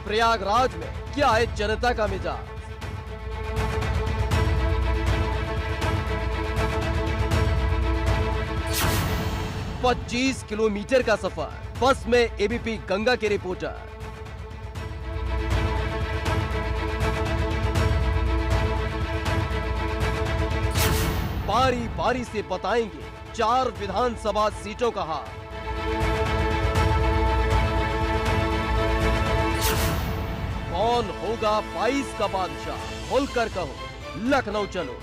प्रयागराज में क्या है जनता का मिजाज? पच्चीस किलोमीटर का सफर, बस में एबीपी गंगा के रिपोर्टर। बारी बारी से बताएंगे 4 विधानसभा सीटों का हाल। कौन होगा 22 का बादशाह? खुलकर कहो, लखनऊ चलो।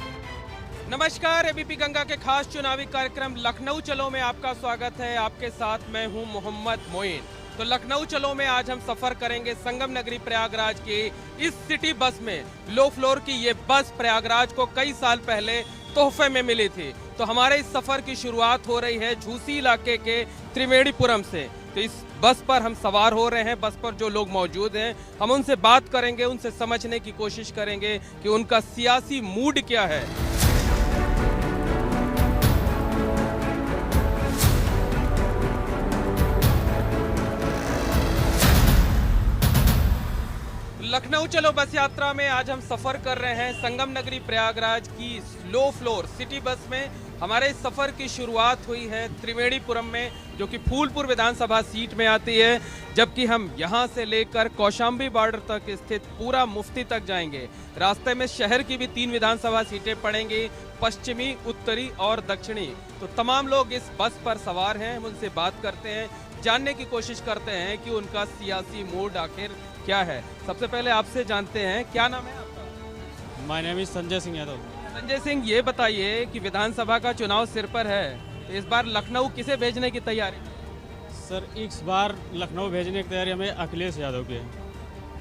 नमस्कार, एबीपी गंगा के खास चुनावी कार्यक्रम लखनऊ चलो में आपका स्वागत है। आपके साथ मैं हूं मोहम्मद मोइन। तो लखनऊ चलो में आज हम सफर करेंगे संगम नगरी प्रयागराज की इस सिटी बस में। लो फ्लोर की ये बस प्रयागराज को कई साल पहले तोहफे में मिली थी। तो हमारे इस सफर की शुरुआत हो रही है झूसी इलाके के त्रिवेणीपुरम से। तो इस बस पर हम सवार हो रहे हैं। बस पर जो लोग मौजूद हैं हम उनसे बात करेंगे, उनसे समझने की कोशिश करेंगे कि उनका सियासी मूड क्या है। लखनऊ चलो बस यात्रा में आज हम सफर कर रहे हैं संगम नगरी प्रयागराज की लो फ्लोर सिटी बस में। हमारे इस सफर की शुरुआत हुई है त्रिवेणीपुरम में, जो कि फूलपुर विधानसभा सीट में आती है, जबकि हम यहां से लेकर कौशाम्बी बॉर्डर तक स्थित पूरा मुफ्ती तक जाएंगे। रास्ते में शहर की भी 3 विधानसभा सीटें पड़ेंगी, पश्चिमी, उत्तरी और दक्षिणी। तो तमाम लोग इस बस पर सवार हैं। हम उनसे बात करते हैं, जानने की कोशिश करते हैं कि उनका सियासी मूड आखिर क्या है। सबसे पहले आपसे जानते हैं, क्या नाम है आपका? My name is Sanjay Singh Yadav. Sanjay Singh, ये बताइए कि विधानसभा का चुनाव सिर पर है, तो इस बार लखनऊ किसे भेजने की तैयारी? सर, इस बार लखनऊ भेजने की तैयारी हमें अखिलेश यादव की है।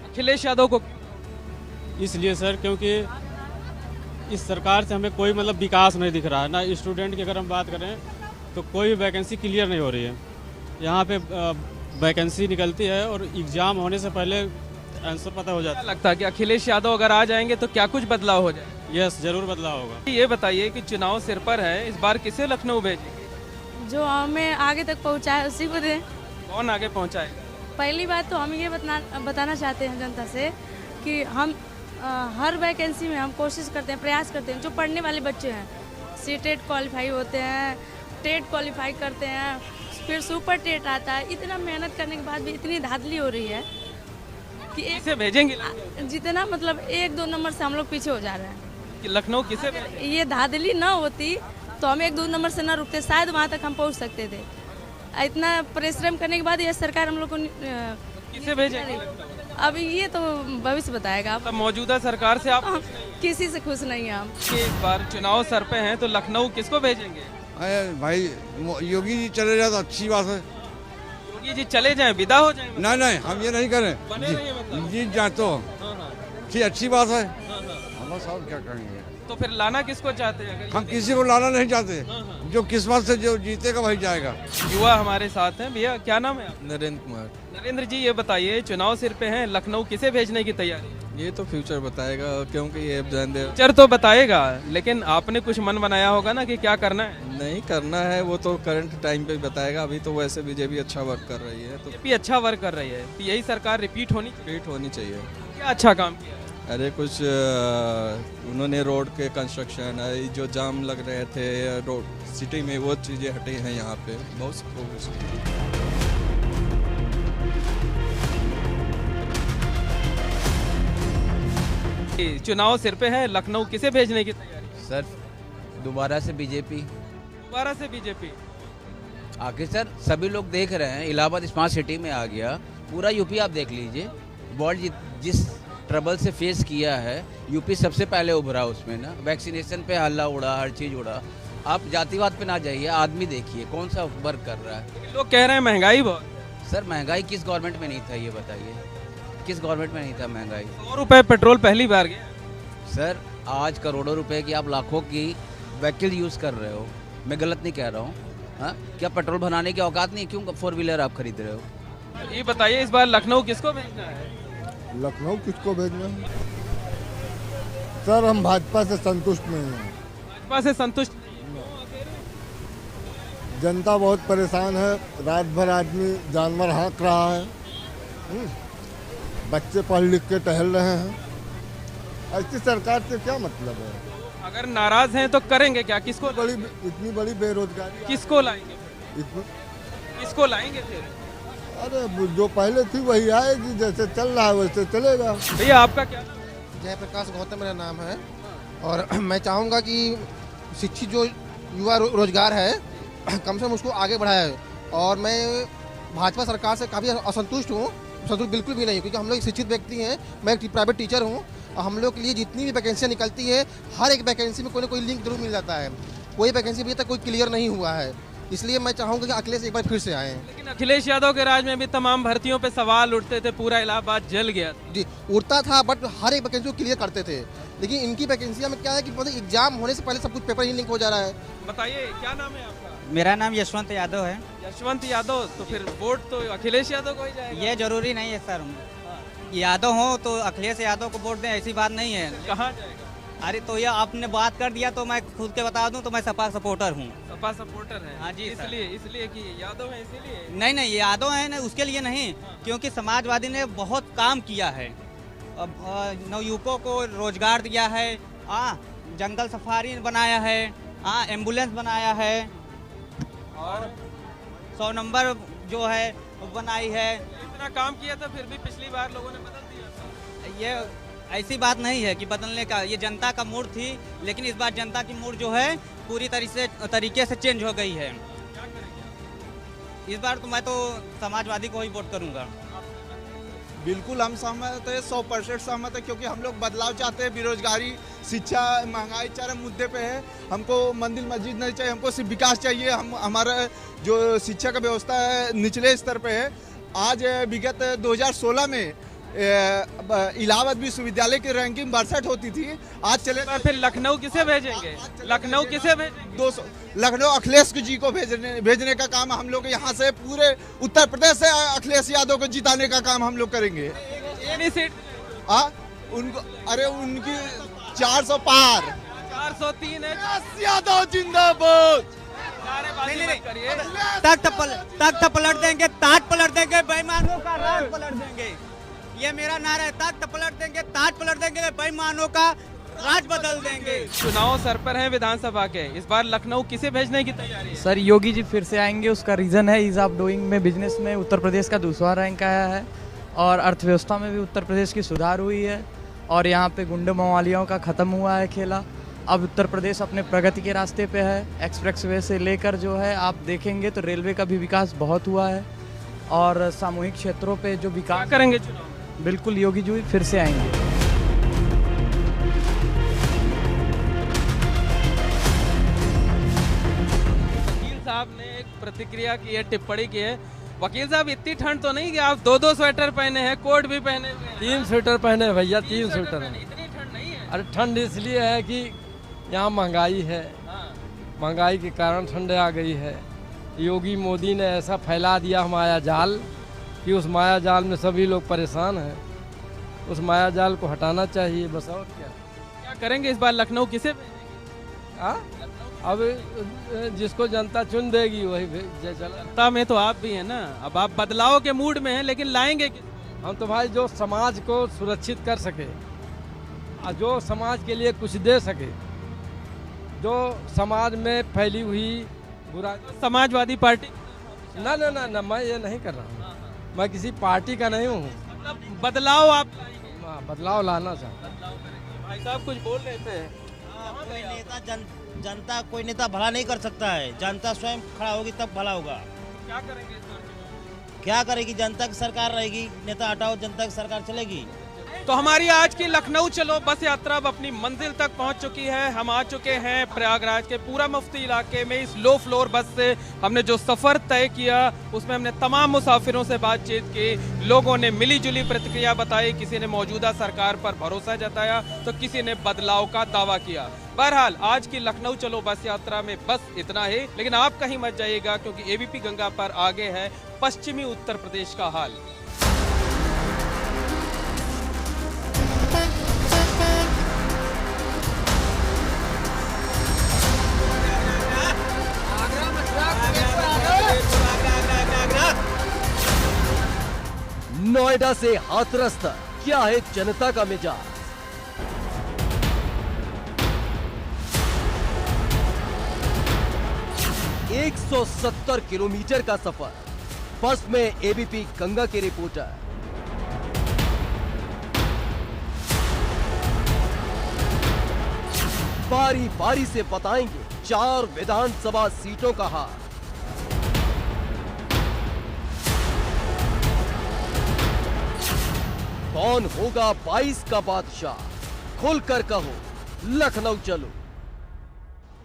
अखिलेश यादव को? इसलिए सर, क्योंकि इस सरकार से हमें कोई मतलब विकास नहीं दिख रहा है ना। स्टूडेंट की अगर हम बात करें तो कोई वैकेंसी क्लियर नहीं हो रही है। यहाँ पे वैकेंसी निकलती है और एग्ज़ाम होने से पहले आंसर पता हो जाता है। लगता है कि अखिलेश यादव अगर आ जाएंगे तो क्या कुछ बदलाव हो जाए? यस, जरूर बदलाव होगा। ये बताइए कि चुनाव सिर पर है, इस बार किसे लखनऊ भेजेंगे? जो हमें आगे तक पहुंचाए उसी को दें। कौन आगे पहुंचाएगा? पहली बात तो हम ये बताना चाहते हैं जनता से कि हम हर वैकेंसी में हम कोशिश करते हैं, प्रयास करते हैं। जो पढ़ने वाले बच्चे हैं, सीटेट क्वालिफाई होते हैं, टेट क्वालिफाई करते हैं, फिर सुपर टेट आता है। इतना मेहनत करने के बाद भी इतनी धांधली हो रही है कि किसे भेजेंगे? जितना मतलब 1-2 नंबर से हम लोग पीछे हो जा रहे हैं। कि लखनऊ किसे ये धांधली ना होती तो हम 1-2 नंबर से ना रुकते, शायद वहाँ तक हम पहुँच सकते थे। इतना परिश्रम करने के बाद ये सरकार हम लोग को किसे भेजेंगे? अब ये तो भविष्य बताएगा। तब मौजूदा सरकार से आप किसी से खुश नहीं हैं हम। इस बार चुनाव सर पे हैं, तो लखनऊ किसको भेजेंगे? भाई योगी जी चले जाए तो अच्छी बात है। योगी जी चले जाएं, विदा हो जाएं? नहीं नहीं, हम ये नहीं करें। बने रहिए मतलब। जीत जाए तो ठीक, अच्छी बात है। हम सब क्या करेंगे? तो फिर लाना किसको चाहते हैं? हम किसी को लाना नहीं चाहते। जो किस्मत से जो जीतेगा वही जाएगा। युवा हमारे साथ हैं। भैया, क्या नाम है आपका? नरेंद्र कुमार। नरेंद्र जी, ये बताइए, चुनाव सिर पे हैं, लखनऊ किसे भेजने की तैयारी? ये तो फ्यूचर बताएगा, क्योंकि ये फ्यूचर तो बताएगा, लेकिन आपने कुछ मन बनाया होगा ना कि क्या करना है? नहीं करना है, वो तो करंट टाइम पे बताएगा। अभी तो वैसे बीजेपी अच्छा वर्क कर रही है, तो बीजेपी अच्छा वर्क कर रही है, तो यही सरकार रिपीट होनी चाहिए। रिपीट होनी चाहिए। क्या अच्छा काम किया? अरे कुछ उन्होंने रोड के कंस्ट्रक्शन, जो जाम लग रहे थे रोड सिटी में, वो चीज़ें हटी हैं यहाँ पे, बहुत प्रोग्रेस की। चुनाव सिर पे है, लखनऊ किसे भेजने की तैयारी? सर, दोबारा से बीजेपी। दोबारा से बीजेपी? आखिर सर सभी लोग देख रहे हैं, इलाहाबाद स्मार्ट सिटी में आ गया, पूरा यूपी आप देख लीजिए। वर्ल्ड जिस ट्रबल से फेस किया है, यूपी सबसे पहले उभरा उसमें ना। वैक्सीनेशन पे हल्ला उड़ा, हर चीज़ उड़ा। आप जातिवाद पे ना जाइए, आदमी देखिए कौन सा वर्क कर रहा है। लोग कह रहे हैं महंगाई बहुत। सर, महंगाई किस गवर्नमेंट में नहीं था, ये बताइए? किस गवर्नमेंट में नहीं था महंगाई? 100 रुपए पेट्रोल पहली बार गया। सर, आज करोड़ों रुपए की आप लाखों की व्हीकल यूज़ कर रहे हो, मैं गलत नहीं कह रहा हूँ। हाँ, क्या पेट्रोल भराने की औकात नहीं? क्यों 4 व्हीलर आप खरीद रहे हो? ये बताइए, इस बार लखनऊ किसको भेजना है? लखनऊ किसको भेजना है? सर हम भाजपा से संतुष्ट नहीं हैं। भाजपा से संतुष्ट जनता बहुत परेशान है, रात भर आदमी जानवर हाँक रहा है। बच्चे पढ़ लिख के टहल रहे हैं। ऐसी सरकार से क्या मतलब है? अगर नाराज हैं तो करेंगे क्या? किसको इतनी बड़ी बेरोजगारी किसको लाएंगे? इतनी किसको लाएंगे फिर? अरे जो पहले थी वही आएगी, जैसे चल रहा है वैसे चलेगा। भैया आपका क्या नाम है? जयप्रकाश गौतम मेरा नाम है और मैं चाहूँगा कि शिक्षित जो युवा रोजगार है कम से कम उसको आगे बढ़ाए। और मैं भाजपा सरकार से काफ़ी असंतुष्ट हूँ, संतुष्ट बिल्कुल भी नहीं, क्योंकि हम लोग एक शिक्षित व्यक्ति हैं। मैं एक प्राइवेट टीचर हूँ और हम लोग के लिए जितनी भी वैकेंसियाँ निकलती है हर एक वैकेंसी में कोई ना कोई लिंक जरूर मिल जाता है। कोई वैकेंसी अभी तक कोई क्लियर नहीं हुआ है, इसलिए मैं चाहूँगा कि अखिलेश एक बार फिर से आएँ। लेकिन अखिलेश यादव के राज में भी तमाम भर्तियों पे सवाल उठते थे, पूरा इलाहाबाद जल गया था। जी उड़ता था, बट हर एक वैकेंसी को क्लियर करते थे। लेकिन इनकी वैकेंसियाँ में क्या है कि मतलब एग्जाम होने से पहले सब कुछ पेपर ही लिंक हो जा रहा है। बताइए क्या नाम है आपका? मेरा नाम यशवंत यादव है। यशवंत यादव, तो फिर वोट तो अखिलेश यादव को ही जाएगा। ये जरूरी नहीं है सर, यादव हो तो अखिलेश यादव को वोट दें, ऐसी बात नहीं है। कहाँ जाएगा? अरे तो ये आपने बात कर दिया तो मैं खुद के बता दूं तो मैं सपा सपोर्टर हूँ। सपा सपोर्टर है? हाँ जी सर। इसलिए कि यादव है इसीलिए? नहीं यादव है ना, उसके लिए नहीं, क्योंकि समाजवादी ने बहुत काम किया है। अब नवयुवकों को रोजगार दिया है, जंगल सफारी बनाया है, एम्बुलेंस बनाया है और 100 नंबर जो है बनाई है। इतना काम किया था फिर भी पिछली बार लोगों ने बदल दिया था। ये ऐसी बात नहीं है कि बदलने का, ये जनता का मूड थी, लेकिन इस बार जनता की मूड जो है पूरी तरीके से चेंज हो गई है। इस बार तो मैं तो समाजवादी को ही वोट करूंगा। बिल्कुल हम सहमत है, 100% सहमत है, क्योंकि हम लोग बदलाव चाहते हैं। बेरोजगारी, शिक्षा, महंगाई चरम मुद्दे पे है। हमको मंदिर मस्जिद नहीं चाहिए, हमको सिर्फ विकास चाहिए। हमारा जो शिक्षा का व्यवस्था है निचले स्तर पे है। आज विगत 2016 में इलाहाबाद विश्वविद्यालय की रैंकिंग 62 होती थी, आज चले फिर लखनऊ किसे भेजेंगे? लखनऊ किसे भेजेंगे? 200 लखनऊ अखिलेश जी को भेजने का काम हम लोग यहाँ से पूरे उत्तर प्रदेश से अखिलेश यादव को जिताने का काम हम लोग करेंगे। उनको अरे उनकी 400 पार, 403 है। यादव जिंदाबाद। तख्त पलट देंगे, ताज पलट देंगे, बेईमानों का राज पलट देंगे। ये मेरा नारा है, तख्त पलट देंगे, ताज पलट देंगे, बेईमानों का राज बदल देंगे। चुनाव सर पर है विधानसभा के, इस बार लखनऊ किसे भेजने की तैयारी है? सर योगी जी फिर से आएंगे, उसका रीज़न है ईज ऑफ डूइंग में, बिजनेस में उत्तर प्रदेश का दूसरा रैंक आया है और अर्थव्यवस्था में भी उत्तर प्रदेश की सुधार हुई है और यहाँ पे गुंडे मवालियों का ख़त्म हुआ है खेला। अब उत्तर प्रदेश अपने प्रगति के रास्ते पे है। एक्सप्रेसवे से लेकर जो है आप देखेंगे तो रेलवे का भी विकास बहुत हुआ है और सामूहिक क्षेत्रों पे जो विकास करेंगे चुनाव। बिल्कुल योगी जी फिर से आएंगे। वकील साहब ने एक प्रतिक्रिया की है, टिप्पणी की है। वकील साहब इतनी ठंड तो नहीं कि आप 2-2 स्वेटर पहने हैं, कोट भी पहने हुए हैं? 3 स्वेटर पहने भैया, 3 स्वेटर। इतनी ठंड नहीं है? अरे ठंड इसलिए है कि यहाँ महंगाई है, महंगाई के कारण ठंड आ गई है। योगी मोदी ने ऐसा फैला दिया माया जाल कि उस माया जाल में सभी लोग परेशान हैं। उस माया जाल को हटाना चाहिए, बस और क्या करेंगे इस बार लखनऊ किसे भेजेंगे? अब जिसको जनता चुन देगी वही चला। जनता में तो आप भी हैं ना, अब आप बदलाव के मूड में हैं, लेकिन लाएंगे किसको? हम तो भाई जो समाज को सुरक्षित कर सके, जो समाज के लिए कुछ दे सके, जो समाज में फैली हुई बुराई। समाजवादी पार्टी? ना मैं ये नहीं कर रहा हूँ, मैं किसी पार्टी का नहीं हूँ। मतलब बदलाव आप बदलाव लाना चाहता। भाई साहब कुछ बोल रहे थे। कोई नेता जनता कोई नेता भला नहीं कर सकता है, जनता स्वयं खड़ा होगी तब भला होगा। क्या करेंगे इस बार? क्या करेगी? जनता की सरकार रहेगी, नेता हटाओ जनता की सरकार चलेगी। तो हमारी आज की लखनऊ चलो बस यात्रा अब अपनी मंजिल तक पहुंच चुकी है। हम आ चुके हैं प्रयागराज के पूरा मुफ्ती इलाके में। इस लो फ्लोर बस से हमने जो सफ़र तय किया उसमें हमने तमाम मुसाफिरों से बातचीत की। लोगों ने मिली जुली प्रतिक्रिया बताई, किसी ने मौजूदा सरकार पर भरोसा जताया तो किसी ने बदलाव का दावा किया। बहरहाल आज की लखनऊ चलो बस यात्रा में बस इतना ही, लेकिन आप कहीं मत जाइएगा क्योंकि एबीपी गंगा पर आगे है पश्चिमी उत्तर प्रदेश का हाल। नोएडा से हाथरस तक क्या है जनता का मिजाज? एक 170 किलोमीटर का सफर, बस में एबीपी गंगा के रिपोर्टर। बारी बारी से बताएंगे 4 विधानसभा सीटों का हाल। कौन होगा 22 का बादशाह? खुलकर कहो, लखनऊ चलो।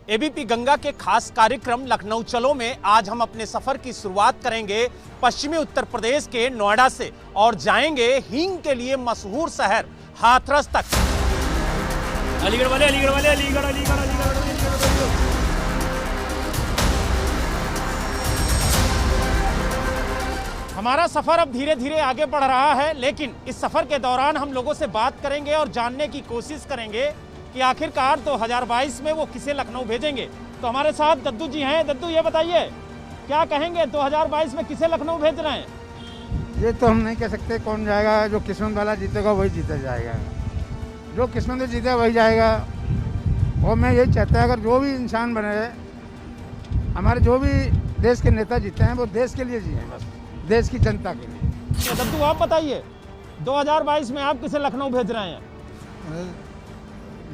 एबीपी गंगा के खास कार्यक्रम लखनऊ चलो में आज हम अपने सफर की शुरुआत करेंगे पश्चिमी उत्तर प्रदेश के नोएडा से और जाएंगे हींग के लिए मशहूर शहर हाथरस तक। अलीगढ़ वाले, अलीगढ़ वाले, अलीगढ़, अलीगढ़, अलीगढ़, अलीगढ़। हमारा सफर अब धीरे धीरे आगे बढ़ रहा है, लेकिन इस सफर के दौरान हम लोगों से बात करेंगे और जानने की कोशिश करेंगे कि आखिरकार 2022 में वो किसे लखनऊ भेजेंगे। तो हमारे साथ दद्दू जी हैं। दद्दू, ये बताइए क्या कहेंगे, 2022 में किसे लखनऊ भेज रहे हैं? ये तो हम नहीं कह सकते कौन जाएगा। जो किस्मत वाला जीतेगा वही जीता जाएगा, जो किस्मत में जीतेगा वही जाएगा। और मैं यही चाहता है अगर जो भी इंसान बने, हमारे जो भी देश के नेता जीते हैं वो देश के लिए जिए, बस देश की जनता के लिए। तो दद्दू आप बताइए 2022 में आप किसे लखनऊ भेज रहे हैं?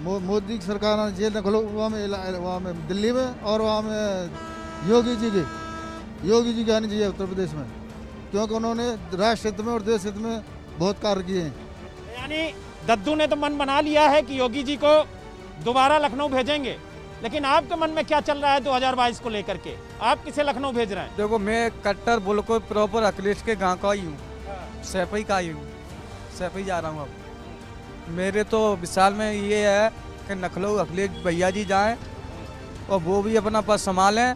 मोदी की सरकार ने जेल खोलो वहाँ में दिल्ली में, और वहाँ में योगी जी की आनी चाहिए उत्तर प्रदेश में, क्योंकि उन्होंने राष्ट्र हित में और देश हित में बहुत कार्य किए हैं। यानी दद्दू ने तो मन बना लिया है कि योगी जी को दोबारा लखनऊ भेजेंगे, लेकिन आपके मन में क्या चल रहा है 2022 को लेकर के? आप किसे लखनऊ भेज रहे हैं? देखो, मैं कट्टर बुलको प्रॉपर अखिलेश के गांव का ही हूँ, सैफई का ही हूँ, सैफई जा रहा हूँ। अब मेरे तो विशाल में ये है कि लखनऊ अखिलेश भैया जी जाएं और वो भी अपना पद संभालें,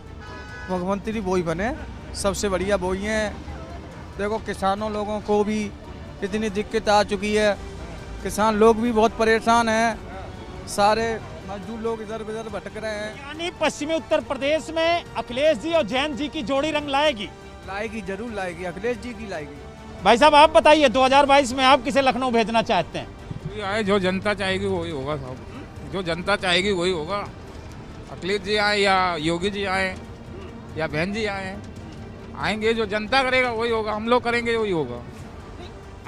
मुख्यमंत्री वो ही बने, सबसे बढ़िया वो ही हैं। देखो, किसानों लोगों को भी इतनी दिक्कत आ चुकी है, किसान लोग भी बहुत परेशान हैं, सारे मजदूर लोग इधर उधर भटक रहे हैं। यानी पश्चिमी उत्तर प्रदेश में अखिलेश जी और जैन जी की जोड़ी रंग लाएगी? लाएगी, जरूर लाएगी, अखिलेश जी की लाएगी। भाई साहब, आप बताइए 2022 में आप किसे लखनऊ भेजना चाहते हैं? आए जो जनता चाहेगी वही होगा साहब, जो जनता चाहेगी वही होगा। अखिलेश जी आए या योगी जी आए या बहन जी आए, आएंगे जो जनता करेगा वही होगा, हम लोग करेंगे वही होगा।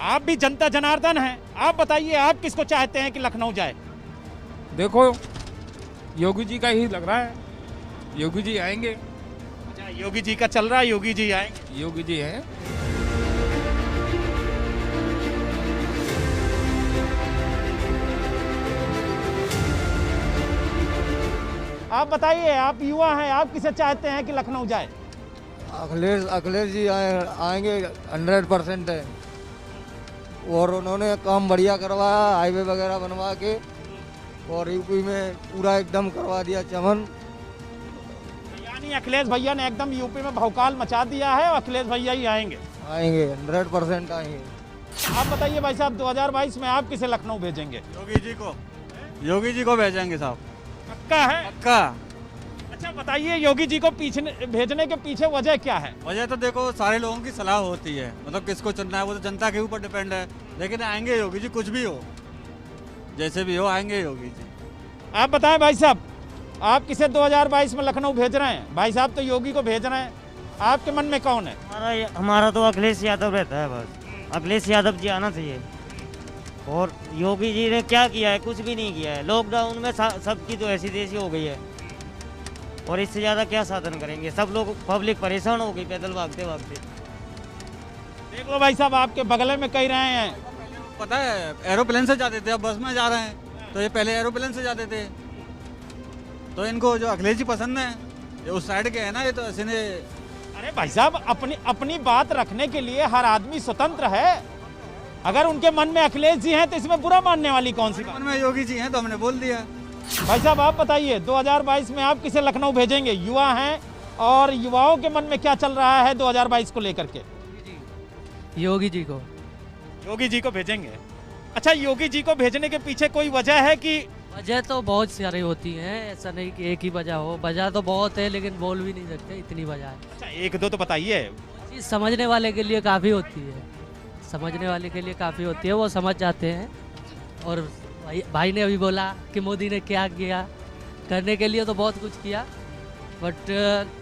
आप भी जनता जनार्दन हैं, आप बताइए आप किसको चाहते हैं कि लखनऊ जाए? देखो, योगी जी का ही लग रहा है, योगी जी आएंगे। अच्छा, योगी जी का चल रहा है, योगी जी आएंगे, योगी जी हैं। आप बताइए, आप युवा हैं, आप किसे चाहते हैं कि लखनऊ जाए? अखिलेश जी आएंगे 100% है, और उन्होंने काम बढ़िया करवाया, हाईवे वगैरह बनवा के, और यूपी में पूरा एकदम करवा दिया चमन। यानी अखिलेश भैया ने एकदम यूपी में भौकाल मचा दिया है और अखिलेश भैया ही आएंगे? 100% आएंगे। आप बताइए भाई साहब 2022 में आप किसे लखनऊ भेजेंगे? योगी जी को भेजेंगे साहब। पक्का है? पक्का। अच्छा बताइए, योगी जी को पीछे भेजने के पीछे वजह क्या है? वजह तो देखो, सारे लोगों की सलाह होती है, मतलब किसको चुनना है वो तो जनता के ऊपर डिपेंड है, लेकिन आएंगे योगी जी, कुछ भी हो, जैसे भी हो आएंगे योगी जी। आप बताएं भाई साहब, आप किसे 2022 में लखनऊ भेज रहे हैं? भाई साहब तो योगी को भेज रहे हैं, आपके मन में कौन है? हमारा तो अखिलेश यादव रहता है, बस अखिलेश यादव जी आना चाहिए। और योगी जी ने क्या किया है? कुछ भी नहीं किया है। लॉकडाउन में सबकी तो ऐसी तैसी हो गई है, और इससे ज़्यादा क्या साधन करेंगे? सब लोग, पब्लिक परेशान हो गई पैदल भागते भागते। देख लो भाई साहब, आपके बगल में कह रहे हैं, पता है एरोप्लेन से जाते थे, अब बस में जा रहे हैं, तो ये पहले एरोप्लेन से जाते थे। तो इनको जो अखिलेश जी पसंद है, ये उस साइड के है ना, ये तो ऐसे ने। अरे भाई साहब, अपनी बात रखने के लिए हर आदमी स्वतंत्र है। अगर उनके मन में अखिलेश जी हैं तो इसमें बुरा मानने वाली कौन सी बात? मन में योगी जी हैं तो हमने बोल दिया। भाई साहब आप बताइए 2022 में आप किसे लखनऊ भेजेंगे? युवा हैं, और युवाओं के मन में क्या चल रहा है 2022 को लेकर के? योगी जी को। योगी जी को भेजेंगे? अच्छा, योगी जी को भेजने के पीछे कोई वजह है कि? वजह तो बहुत सारी होती हैं, ऐसा नहीं कि एक ही वजह हो, वजह तो बहुत है, लेकिन बोल भी नहीं सकते, इतनी वजह है। अच्छा, एक दो तो बताइए। चीज़ समझने वाले के लिए काफ़ी होती है। समझने वाले के लिए काफ़ी होती है, वो समझ जाते हैं। और भाई ने अभी बोला कि मोदी ने क्या किया, करने के लिए तो बहुत कुछ किया, बट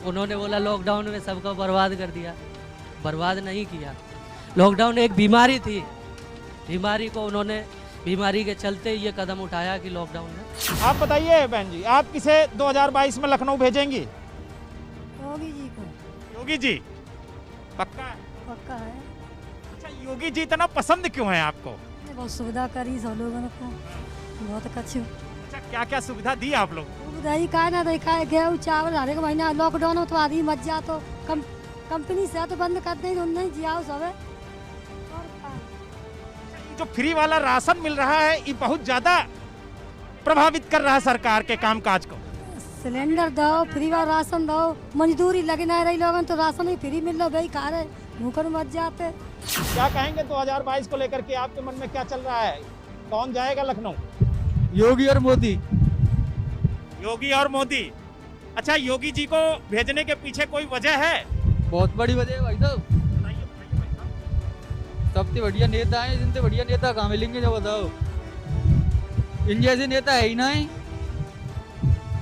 उन्होंने बोला लॉकडाउन में सबको बर्बाद कर दिया। बर्बाद नहीं किया, लॉकडाउन एक बीमारी थी, बीमारी के चलते ये कदम उठाया कि लॉकडाउन में। आप बताइए बहन जी, आप किसे 2022 में लखनऊ भेजेंगी? योगी जी को। योगी जी पक्का है? पक्का है। अच्छा, योगी जी इतना पसंद क्यों है आपको? बहुत सुविधा करी सब लोगों को, बहुत अच्छी। अच्छा, क्या क्या सुविधा दी आप लोग? दही का ना दही का, गेहूँ चावल हर एक महीना। लॉकडाउन हो तो आदमी मच जा, तो कंपनी से तो बंद कर दें, नहीं जियाओ सब। जो फ्री वाला राशन मिल रहा है ये बहुत ज्यादा प्रभावित कर रहा है सरकार के कामकाज को। सिलेंडर दो, फ्री वाला राशन दो, मजदूरी लगे नहीं रही लोगों तो राशन ही फ्री मिल रहा, भाई खा रहे भूखर मच जाते। क्या कहेंगे 2022 को लेकर के, आपके मन में क्या चल रहा है? कौन जाएगा लखनऊ? योगी और मोदी। योगी और मोदी। अच्छा, योगी जी को भेजने के पीछे कोई वजह है? बहुत बड़ी वजह है भाई साहब। सबसे बढ़िया नेता है, जिनसे बढ़िया नेता कहाँ मिलेंगे जो बताओ। इन जैसे नेता है ही नहीं,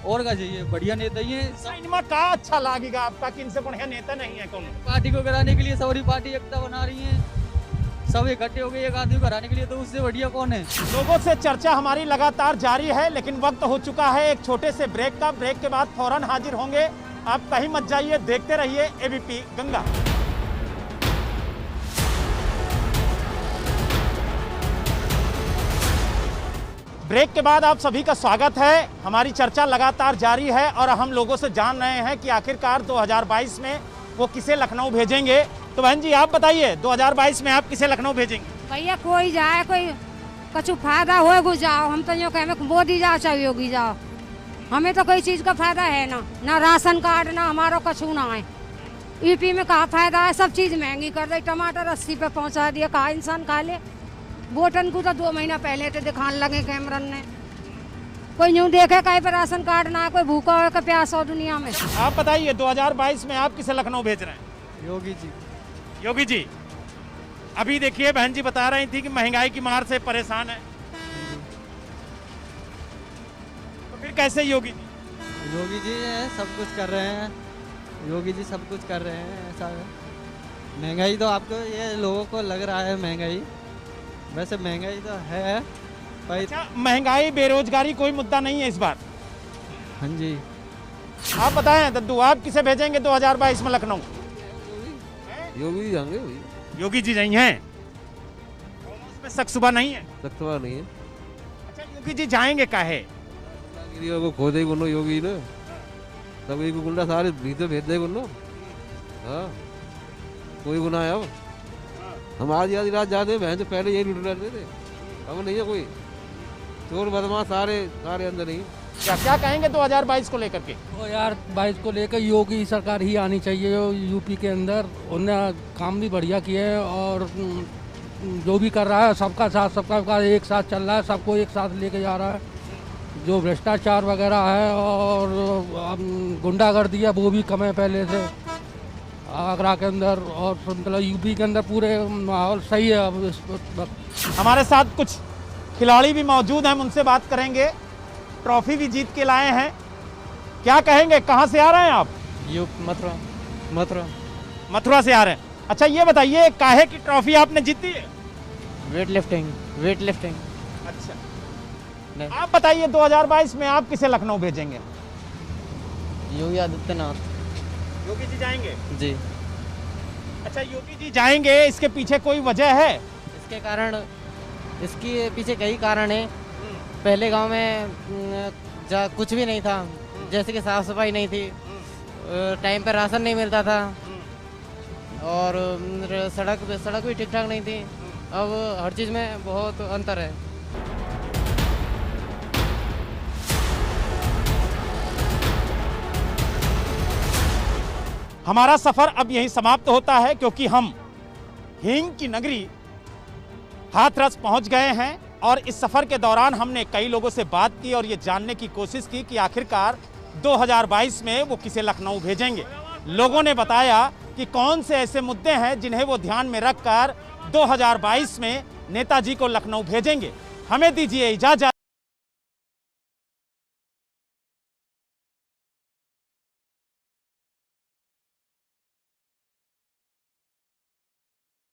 और क्या चाहिए? बढ़िया नेता ही है। इनमें का अच्छा लगेगा आपका कि इनसे बढ़िया नेता नहीं है कौन? पार्टी को कराने के लिए सारी पार्टी एकता बना रही है, सब इकट्ठे हो गए एक आदमी को हराने के लिए, तो उससे बढ़िया कौन है? लोगों से चर्चा हमारी लगातार जारी है, लेकिन वक्त हो चुका है एक छोटे से ब्रेक का। ब्रेक के बाद फौरन हाजिर होंगे। आप कहीं मत जाइए, देखते रहिए एबीपी गंगा। ब्रेक के बाद आप सभी का स्वागत है। हमारी चर्चा लगातार जारी है और हम लोगों से जान रहे हैं कि आखिरकार 2022 में वो किसे लखनऊ भेजेंगे। तो बहन जी आप बताइए, 2022 में आप किसे लखनऊ भेजेंगे? भैया कोई जाए, कोई कुछ फायदा हो गो जाओ। हम तो यूँ कहें मोदी जाओ चाहे योगी जाओ, हमें तो कोई चीज़ का फायदा है ना राशन कार्ड, ना हमारा कछु ना है। यूपी में कहाँ फायदा है, सब चीज़ महंगी कर दी। टमाटर 80 पे पहुँचा दिया, कहा इंसान खा ले। वोटन को तो 2 महीना पहले तो दिखाने लगे कैमरन ने, कोई यूँ देखे कहीं पर राशन कार्ड ना, कोई भूखा हो, कोई प्यास हो दुनिया में। आप बताइए 2022 में आप किसे लखनऊ भेज रहे हैं? योगी जी। योगी जी, अभी देखिए बहन जी बता रही थी कि महंगाई की मार से परेशान है, तो फिर कैसे योगी जी? योगी जी सब कुछ कर रहे हैं, योगी जी सब कुछ कर रहे हैं। ऐसा है, महंगाई तो आपको ये लोगों को लग रहा है महंगाई, वैसे महंगाई तो है। अच्छा, महंगाई बेरोजगारी कोई मुद्दा नहीं है इस बार? हाँ जी। आप बताएं दद्दू, आप किसे भेजेंगे 2022 में लखनऊ? योगी जी जाएंगे। योगी जी नहीं हैं, उसमें शक शुबा नहीं है? शक शुबा नहीं है। अच्छा, योगी जी जाएंगे काहे? को खोदे गुनो योगी ने सब एक गुंडा सारे भीतर भेज दे गुनो। हाँ, कोई गुना है अब? हम आधी रात जाते बहन से पहले यही लूट रहे थे, अब नहीं है कोई। चोर बदमाश सारे अंदर नहीं। क्या कहेंगे 2022 को लेकर के? तो यार 22 को लेकर योगी सरकार ही आनी चाहिए यूपी के अंदर। उन्होंने काम भी बढ़िया किए हैं और जो भी कर रहा है सबका साथ सबका विकास एक साथ चल रहा है, सबको एक साथ लेके जा रहा है। जो भ्रष्टाचार वगैरह है और गुंडागर्दी है वो भी कम है पहले से आगरा के अंदर, और मतलब यूपी के अंदर पूरे माहौल सही है अब इस वक्त। हमारे साथ कुछ खिलाड़ी भी मौजूद हैं, हम उनसे बात करेंगे। ट्रॉफी भी जीत के लाए हैं, क्या कहेंगे? कहाँ से आ रहे हैं आप? मथुरा से आ रहे हैं। अच्छा, ये बताइए काहे की ट्रॉफी आपने जीती है? Weight lifting. अच्छा, आप बताइए 2022 में आप किसे लखनऊ भेजेंगे? योगी आदित्यनाथ। योगी जी जाएंगे? जी। अच्छा, योगी जी जाएंगे, इसके पीछे कोई वजह है? इसके पीछे कई कारण है। पहले गांव में कुछ भी नहीं था, जैसे कि साफ सफाई नहीं थी, टाइम पर राशन नहीं मिलता था और सड़क भी ठीक ठाक नहीं थी। अब हर चीज़ में बहुत अंतर है। हमारा सफर अब यहीं समाप्त होता है, क्योंकि हम हींग की नगरी हाथरस पहुंच गए हैं और इस सफर के दौरान हमने कई लोगों से बात की और ये जानने की कोशिश की कि आखिरकार 2022 में वो किसे लखनऊ भेजेंगे। लोगों ने बताया कि कौन से ऐसे मुद्दे हैं जिन्हें वो ध्यान में रखकर 2022 में नेताजी को लखनऊ भेजेंगे। हमें दीजिए इजाजत।